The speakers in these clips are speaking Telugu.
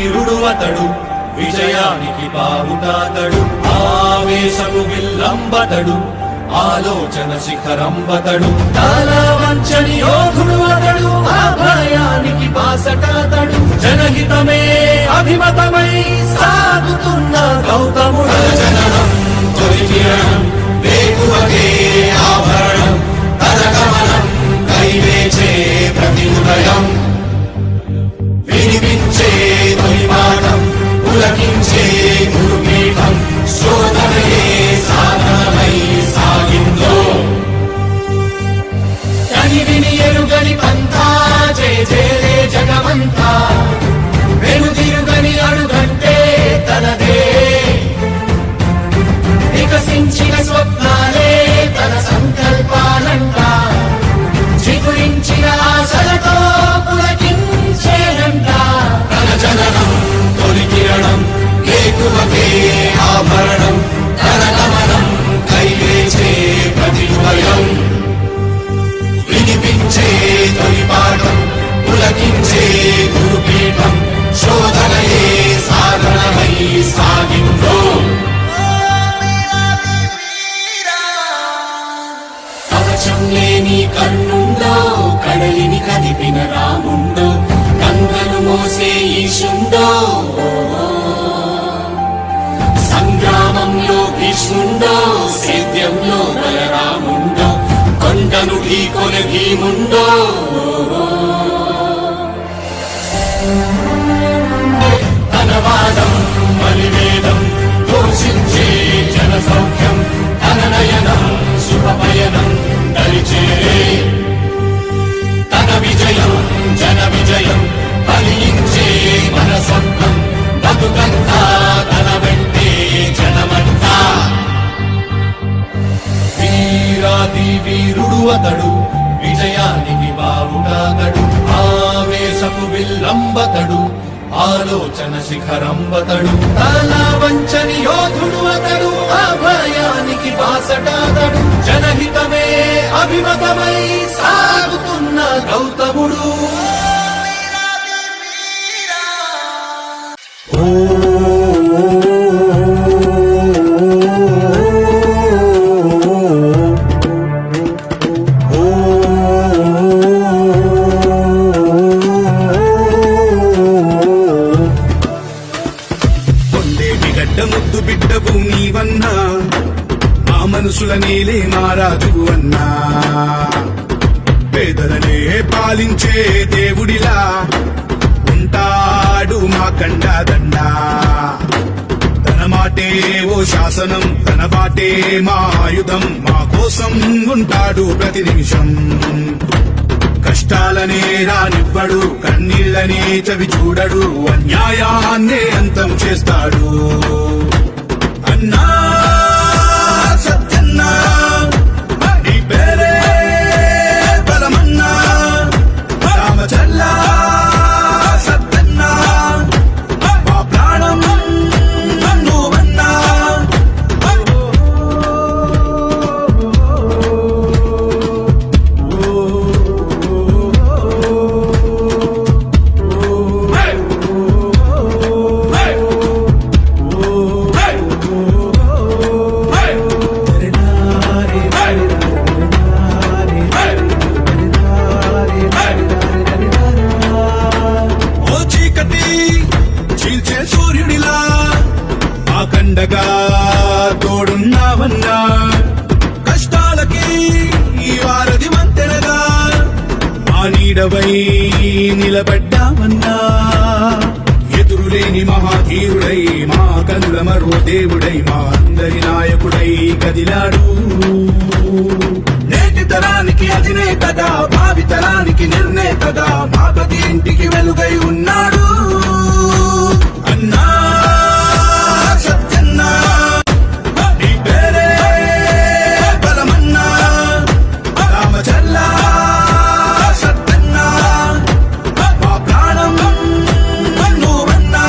వీరుడు అతడు, విజయానికి బావుటాతడు, ఆవేశపు విల్లంబతడు, ఆలోచన శిఖరంబతడు, చాలా వంచని యోధుడు అతడు, ఆ భయానికి బాసటాతడు, జనహితమే అభిమతమై సాగుతున్న గౌతముడు. జననం తొలికిరణం వేకువకే ఆభరణం, తన గమనం కైవేచే ప్రతి ఉదయం, వినిపించే తొలి పాఠం పులకించే గురుపీఠం, శోధనయే సాధనమై సాగిందో. కని విని ఎరుగని పంథా జయ జయలే జగమంతా, వెనుదిరుగని అడుగంటే తనదే, వికసించిన స్వప్నాలే తన సంకల్పాలంట, చిగురించిన ఆశలతో పులకించేనంట. తన జననం తొలి కిరణం వేకువకే ఆభరణం, తన గమనం కైవేచే ప్రతి ఉదయం, వినిపించే తొలి పాఠం పులకించే గురుపీఠం, శోధనయే సాధనమై సాగిందో. కవచం లేని కన్నుండో, కడలిని కదిపిన రాముండో, గంగను మోసే ఈశుండో, సంగ్రామంలో భీష్ముండో, సేద్యంలో బలరాముండో, కొండను ఢీకొనే భీముండో. తన వాదం మలివేదం ఘోషించే జన సౌఖ్యం, తన నయనం శుభపయనం దరిచేరే, తన విజయం జన విజయం ఫలించే మన స్వప్నం, బతుకంతా తన వెంటే జనమంతా. వీరాది వీరుడు అతడు, విజయానికి బావుటాతడు, ఆవేశపు విల్లంబతడు, ఆలోచన శిఖరంబతడు, తలా వంచని యోధుడు అతడు, ఆ భయానికి బాసటాతడు, జనహితమే అభిమతమై సాగుతున్న గౌతముడు. ముద్దు బిడ్డవు నీవన్నా, మా మనసుల నేలే మారాజు అన్నా, పేదలనే పాలించే దేవుడిలా ఉంటాడు మా కండాదండా. తన మాటే ఓ శాసనం, తన బాటే మా ఆయుధం, మా కోసం ఉంటాడు ప్రతి నిమిషం. కష్టాలనే రానివ్వడు, కన్నీళ్లనే చవి చూడడు, అన్యాయాన్నే అంతం చేస్తాడు. అన్నా సత్యన్నా నీ పేరే బలమన్నా, రామచల్లా సత్యన్నా మా ప్రాణం నువ్వన్నా. అండగా తోడున్నావన్నా, కష్టాలకి ఈ వారధి వంతెనగా మా నీడవై నిలబడ్డావన్నా. ఎదురులేని మహాధీరుడై, మా కనుల మరో దేవుడై, మా అందరి నాయకుడై కదిలాడు. నేటి తరానికి అధినేతగా, భావి తరానికి నిర్ణేతగా, మా ప్రతి ఇంటికి వెలుగై ఉన్నాడు. అన్నా సత్యన్నా నీ పేరే బలమన్నా, రామచల్లా సత్యన్నా మా ప్రాణం నువ్వన్నా.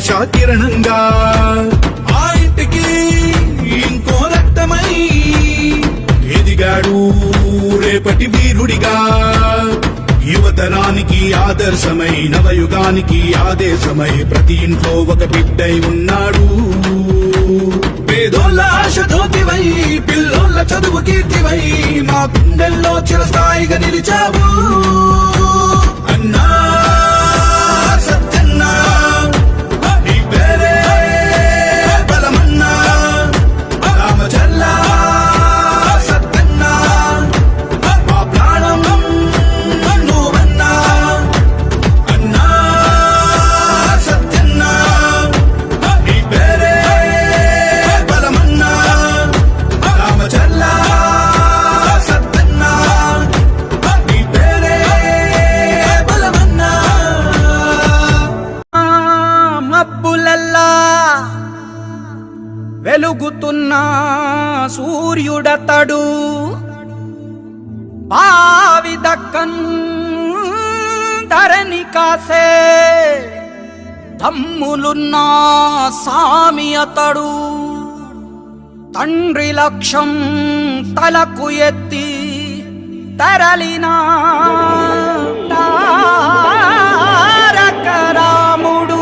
ఆశా కిరణంగా ఆ ఇంటికి ఇంకో రక్తమై ఎదిగాడు రేపటి వీరుడిగా. యువతరానికి ఆదర్శమై నవయుగానికి ఆదేశమై ప్రతి ఇంట్లో ఒక బిడ్డై ఉన్నాడు. పేదోళ్ళ ఆశతోతివై పిల్లోళ్ళ చదువు కీర్తివై మా గుండెల్లో చిరస్థాయిగా నిలిచావు అన్నా సత్యన్నా. నీ పేరే బలమన్నా రామచల్లా సత్యన్నా. మా ప్రాణం నువ్వన్నా అన్నా సత్యన్నా. నీ పేరే బలమన్నా రామచల్లా సత్యన్నా. నీ పేరే బలమన్నా. మబ్బులల్లా వెలుగుతున్న సూర్యుడతడు, బావి దక్కన్ ధరణి కాసే దమ్ములున్న సామి అతడు. తండ్రి లక్ష్యం తలకు ఎత్తి తరలిన తారక రాముడు.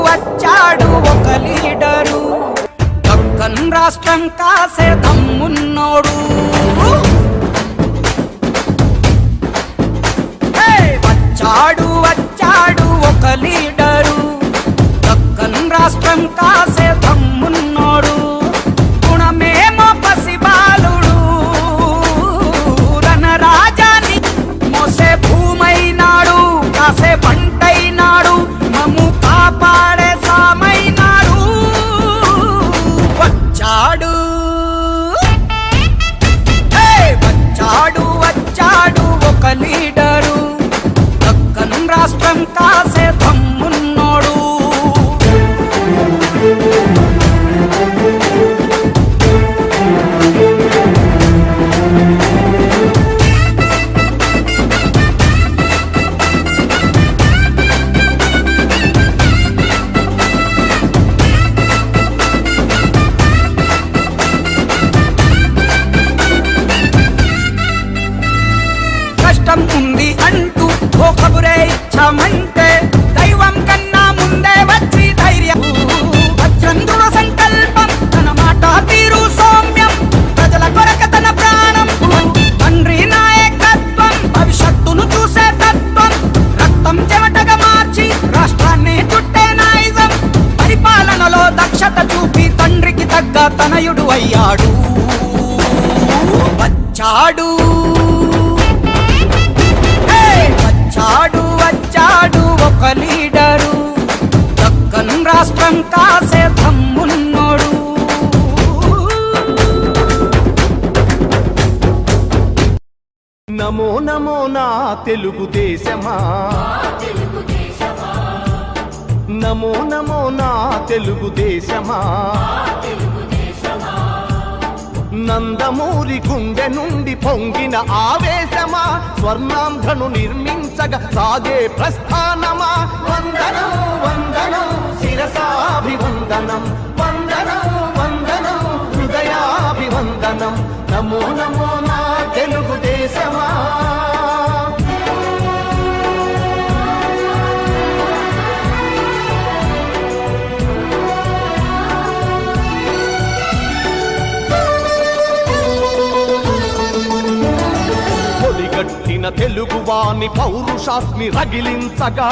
వచ్చాడు ఒక లీడరు, దక్కన్ రాష్ట్రం కాసే దమ్మున్నోడు. వచ్చాడు ఒక లీడరు, దక్కన్ రాష్ట్రం కాసే దమ్మున్నోడు. గుణమేమో పసిబాలుడు, రణరాజాని మోసే భూమైనాడు, కాసే పంటైనాడు, మమ్ము కాపాడే సామైనాడు. వచ్చాడు ఒక లీడరు, దక్కన్ రాష్ట్రం కాసే దమ్మున్నోడు. కష్టం ఉంది అంటూ ఓ కబురే ఇచ్చామంటే దైవం కన్నా ముందే వచ్చి ధైర్యం. చంద్రుడ సంకల్పం తన మాట తీరు సౌమ్యం, ప్రజల కొరక తన ప్రాణం. తండ్రి నాయకత్వం భవిష్యత్తును చూసే తత్వం, రక్తం చెమటగా మార్చి రాష్ట్రాన్ని చుట్టే నాయిజం. పరిపాలనలో దక్షత చూపి తండ్రికి తగ్గ తనయుడు అయ్యాడు. వచ్చాడు ఒక లీడరు, దక్కన్ రాష్ట్రం కాసే దమ్మున్నోడు. నమో నమో నా తెలుగుదేశమా, నమో నమో నా తెలుగుదేశమా. నందమూరి గుండె నుండి పొంగిన ఆవేశమా, స్వర్ణాంధ్రను నిర్మించగా సాగే ప్రస్థానమా. వందనం వందనం శిరసాభివందనం, వందనం వందనం హృదయాభివందనం. నమో నమో నా తెలుగుదేశమా. పొడిగట్టిన తెలుగువాని పౌరుషాస్మి రగిలించగా,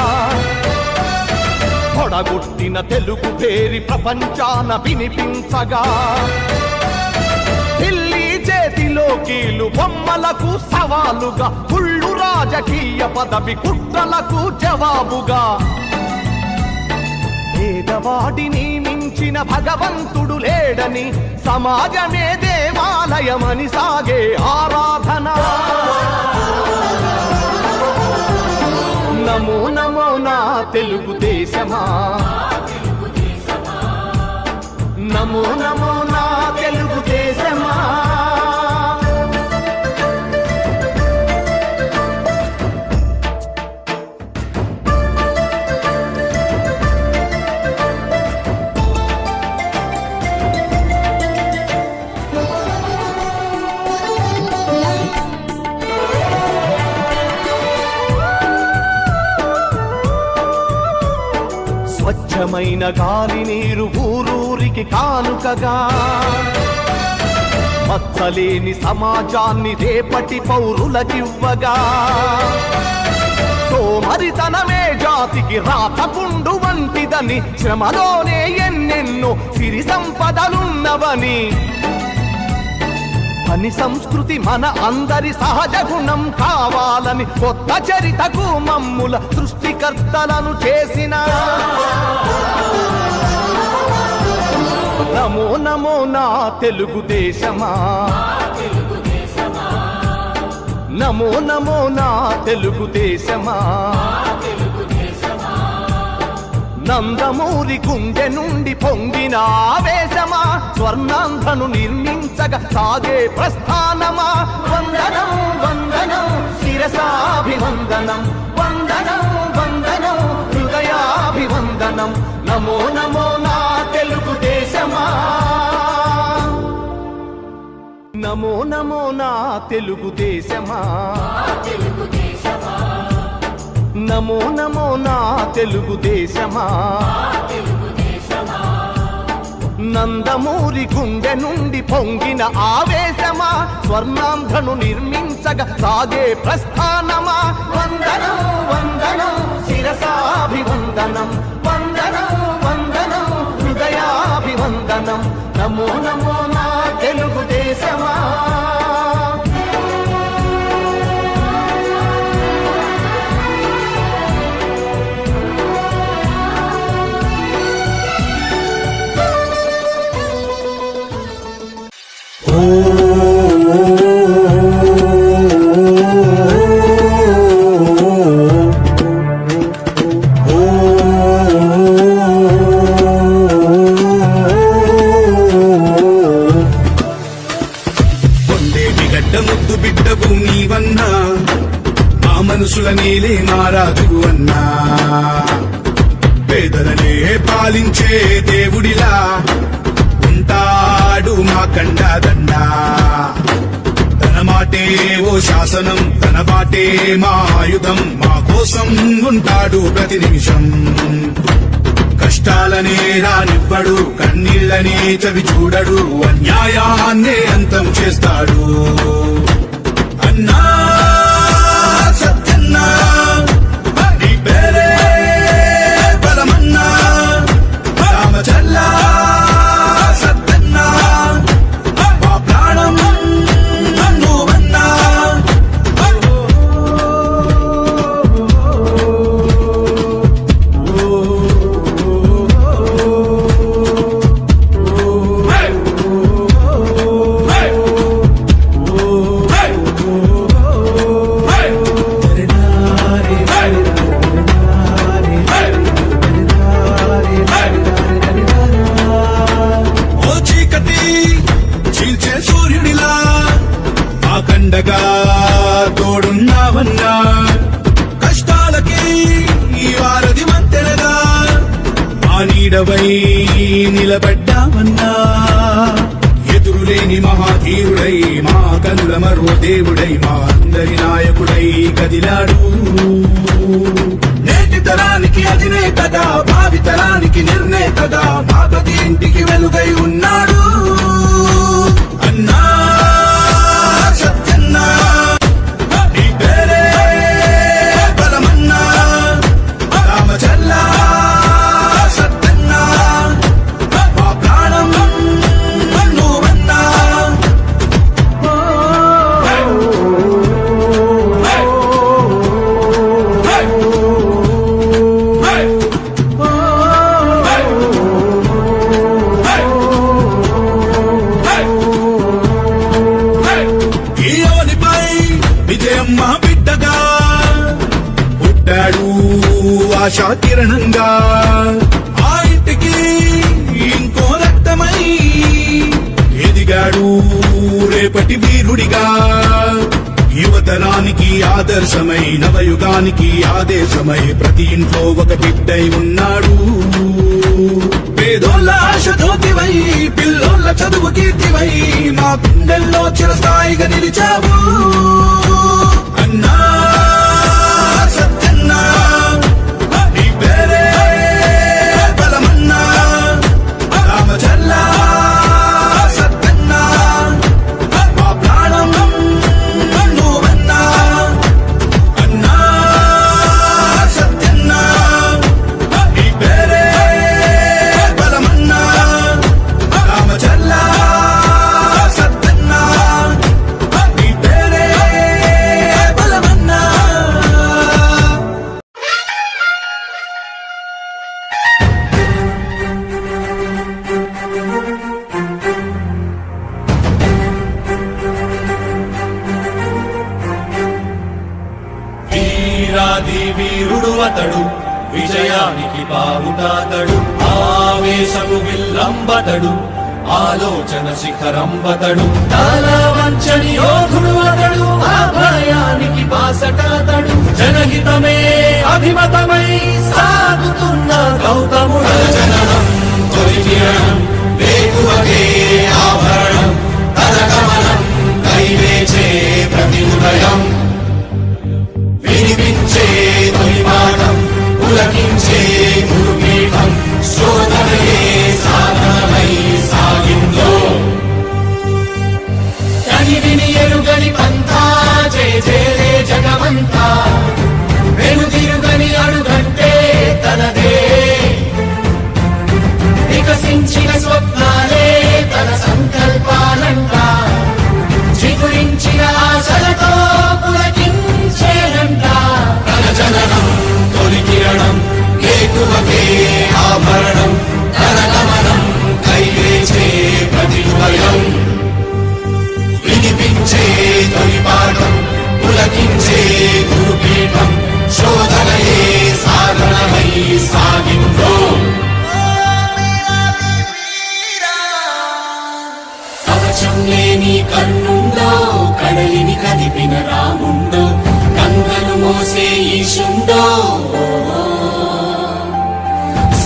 పొడగొట్టిన తెలుగు పేరి ప్రపంచాన వినిపించగా. ఢిల్లీ చేతిలో కీలు బొమ్మలకు సవాలుగా, కుళ్ళు రాజకీయ పదవి కుట్రలకు జవాబుగా. పేదవాడిని మించిన భగవంతుడు లేడని, సమాజమే దేవాలయమని సాగే ఆరాధన. నమో నమో నా తెలుగుదేశమా, నమో నమో నా తెలుగుదేశమా. స్వచ్ఛమైన గాలి నీరు ఊరూరికి కానుకగా మచ్చలేని సమాజాన్ని రేపటి పౌరులకివ్వగా సోమరితనమే జాతికి రాతపుండు వంటిదని శ్రమలోనే ఎన్నెన్నో సిరి సంపదలున్నవని పని సంస్కృతి మన అందరి సహజ గుణం కావాలని కొత్త చరితకు మమ్ముల సృష్టికర్తలను చేసిన నమో నమో నా తెలుగుదేశమా నమో నమో నా తెలుగుదేశమా నందమూరి గుండె నుండి పొంగిన ఆవేశమా స్వర్ణాంధ్రను నిర్మించగా సాగే ప్రస్థానమా వందనం వందనం శిరసాభివందనం వందనం వందనం హృదయాభివందనం నమో నమో నా తెలుగుదేశమా నమో నమో నా తెలుగుదేశమా నమో నమో నా తెలుగుదేశమా నందమూరి గుండె నుండి పొంగిన ఆవేశమా స్వర్ణాంధ్రను నిర్మించగా సాగే ప్రస్థానమా వందనం వందనం శిరసాభివందనం వందనం వందనం హృదయాభివందనం నమో నమో నా తెలుగుదేశమా ముద్దు బిడ్డవు నీవన్నా మా మనసుల నీలే మారాదు అన్నా పేదలనే పాలించే దేవుడిలా ఉంటాడు మా కండాదండా తన మాటే ఓ శాసనం తన బాటే మా ఆయుధం మా కోసం ఉంటాడు ప్రతి నిమిషం కష్టాలనే రానివ్వడు కన్నీళ్లనే చవి చూడడు అన్యాయాన్నే అంతం చేస్తాడు అన్నా సత్యన్నా నీ పేరే బలమన్నా రామచల్లా సత్యన్నా మా ప్రాణం నువ్వన్నా అండగా తోడున్నావన్నా కష్టాలకి ఈ వారధి మంతెనగా మా నీడవై నిలబడ్డావన్నా ఎదురులేని మహాధీరుడై మా కనుల మరో దేవుడై మా అందరి నాయకుడై కదిలాడు నేటి తరానికి అధినేతగా భావి తరానికి నిర్ణేతగా మా ప్రతి ఇంటికి వెలుగై ఉన్నాడు అన్నా సత్యన్నా నీ పేరే బలమన్నా రామచల్లా సత్యన్నా మా ప్రాణం నువ్వన్నా విజయమ్మ బిడ్డగా పుట్టాడు ఆశా కిరణంగా ఆ ఇంటికి ఇంకో రక్తమై ఎదిగాడు రేపటి వీరుడిగా యువతరానికి ఆదర్శమై నవయుగానికి ఆదేశమై ప్రతి ఇంట్లో ఒక బిడ్డై ఉన్నాడు పేదోళ్ళ ఆశ జ్యోతివై పిల్లోళ్ళ చదువు కీర్తివై మా గుండెల్లో చిరస్థాయిగా నిలిచావు అన్నా సత్యన్నా నీ పేరే బలమన్నా వీరుడు అతడు విజయానికి బావుటాతడు ఆవేశపు విల్లంబతడు ఆలోచన శిఖరంబతడు తల వంచని యోధుడు అతడు అభయానికి బాసటాతడు జనహితమే అభిమతమై సాగుతున్న గౌతముడు జననం తొలికిరణం వేకువకే ఆభరణం తన గమనం కైవేచే ప్రతి ఉదయం వినిపించే తొలి పాఠం పులకించే గురుపీఠం శోధనయే సాధనమై సాగిందో కనివిని ఎరుగని పంథా జయ జయలే జగమంతా వెనుదిరుగని అడుగంటే తనదే వికసించిన స్వప్నాలే తన సంకల్పాలంట చిగురించిన ఆశలతో పులకించేనంట తన జననం తొలి కిరణం కేతువకే ఆభరణం తన గమనం కైవేచే ప్రతి ఉదయం వినిపించే తొలి పాఠం పులకించే గురుపీఠం శోధనయే సాధనమై సాగిందో కవచం లేని కన్నుండో కడలిని కదిపిన రాముండో గంగను మోసే ఈశుండో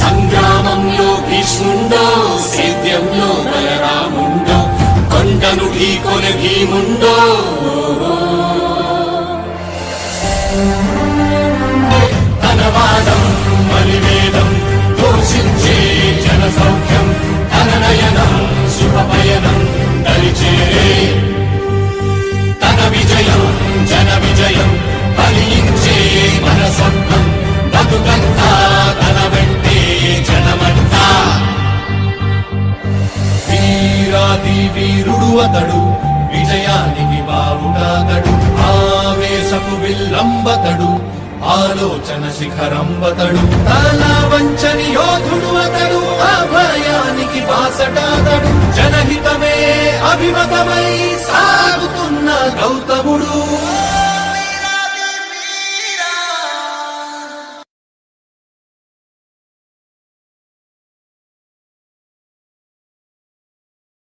సంగ్రామంలో భీష్ముండో సేద్యంలో బలరాముండో కొండను ఢీకొన భీముండో తన వాదం మలివేదం దోషించే జన సౌఖ్యం తన నయనం శుభపయనం దరిచేరే తన విజయం జన విజయం ఫలించే మన స్వప్నం బతుకంతా తన వెంటే జనమంతా వీరాది వీరుడు అతడు విజయానికి బావుటాతడు ఆవేశపు విల్లంబతడు ఆలోచన శిఖరంబతడు తల వంచని యోధుడు అతడు అభయానికి బాసటాతడు జనహితమే అభిమతమై సాగుతున్న గౌతముడు